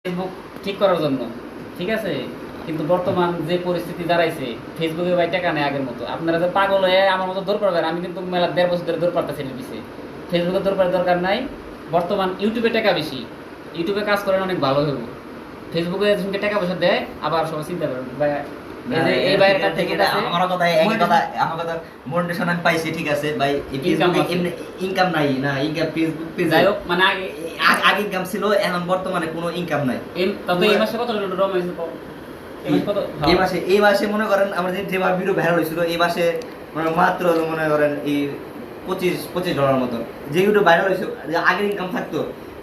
Facebook ঠিক করার জন্য, ঠিক আছে? কিন্তু বর্তমান যে পরিস্থিতি দাঁড়াইছে, ফেসবুকে ভাই টাকা নেই আগের মতো। আপনারা যে পাগল হয়ে আমার মতো দৌড় পারবেন, আমি কিন্তু মেলা ১.৫ বছর ধরে দৌড় পারতেছি এর পিছে। ফেসবুকে দৌড় পাড়ার দরকার নাই। বর্তমান ইউটিউবে টাকা বেশি, ইউটিউবে কাজ করেন অনেক ভালো হইব। ফেসবুকে যখন টাকা পয়সা দেয় আবার সবাই চিন্তা করেন ভাই, এই যে এই ভাইয়ের কাছ থেকে আমার কথা একই কথা, আমার কথা মনিটেশন আমি পাইছি, ঠিক আছে ভাই। এই ফেসবুকে এমনি ইনকাম নাই না, ইনকাম ফেসবুক পেজে যাই হোক, মানে আগে আগে ইনকাম ছিল, এখন বর্তমানে কোনো ইনকাম নাই। তবে এই মাসে কত রকম হয়েছে এই মাসে কত? এই মাসে মনে করেন আমরা যেবার ভিডিও ভাইরাল হয়েছিল, এই মাসে মানে মাত্র মনে করেন এই $25 মতন যে ভিডিও ভাইরাল হয়েছিল। যে আগের ইনকাম থাকতো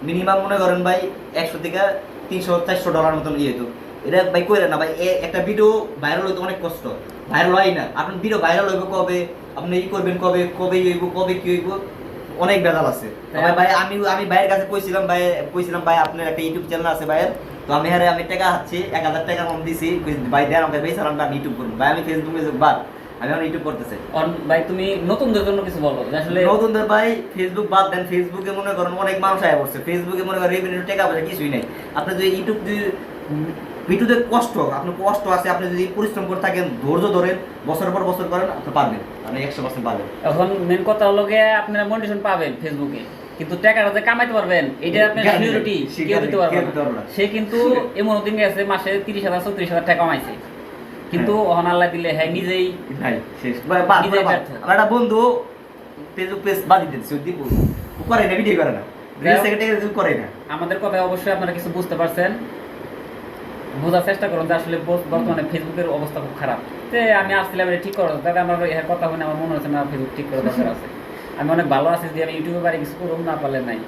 মিনিমাম মনে করেন ভাই 100 থেকে $300-400 মতন ইয়ে হতো। এটা ভাই কইলেন না ভাই, একটা ভিডিও ভাইরাল হইতে অনেক কষ্ট, ভাইরাল হয় না। আপনার ভিডিও ভাইরাল হইব কবে, আপনি ই করবেন কবে, কবে হইব, কবে কি হইব, অনেক বেজাল আছে। তবে ভাই আমি ভাইয়ের কাছে কইছিলাম ভাই আপনার একটা ইউটিউব চ্যানেল আছে ভাইয়ের, তো আমি টাকা হাচ্ছি 1000 টাকা কম দিছি, ভাই দেন আমাকে ভাই সালাম, আমি ইউটিউব করবো ভাই। আমি ফেসবুকে বাদ, আমি এখন ইউটিউব করতেছি। ভাই তুমি নতুনদের জন্য কিছু বলো আসলে। নতুনদের ভাই ফেসবুক বাদ দেন, ফেসবুকে মনে করেন অনেক মানুষ আয়া পড়ছে, ফেসবুকে মনে করেন রেভিনিউ টাকা পয়সা কিছুই নাই। আপনি যদি ইউটিউব ভিডিওতে কষ্ট, আপনার কষ্ট আছে, আপনি যদি পরিশ্রম করে থাকেন, ধৈর্য ধরেন, বছরের পর বছর করেন, আপনি পারবেন, আপনি 100% পারবেন। এখন মেন কথা হলো গিয়ে আপনারা মনিটেশন পাবেন ফেসবুকে, কিন্তু টাকাটা যে কামাইতে পারবেন এটা আপনার সিকিউরিটি কেউ দিতে পারবে না। সে কিন্তু এমন দিন গেছে মাসে 30,000 34,000 টাকা কামাইছে, কিন্তু ওহন আল্লাহ দিলে হ্যাঁ নিজেই নাই শেষ। আমার একটা বন্ধু ফেসবুক পেজ বাদি দিতেছে, দিব করে না, ভিডিও করে না, রিল সেকেন্ডে করে না। আমাদের কথা অবশ্যই আপনারা কিছু বুঝতে পারছেন, বোঝার চেষ্টা করুন যে আসলে বর্তমানে ফেসবুকের অবস্থা খুব খারাপ। তো আমি আসছিলাম এটা ঠিক করো, তবে আমার কথা শুনে আমার মনে হচ্ছে না ফেসবুক ঠিক করার দরকার আছে। আমি অনেক ভালো আছি যে আমি ইউটিউবে বাড়ি কিছু করুন, না পারলে নাই।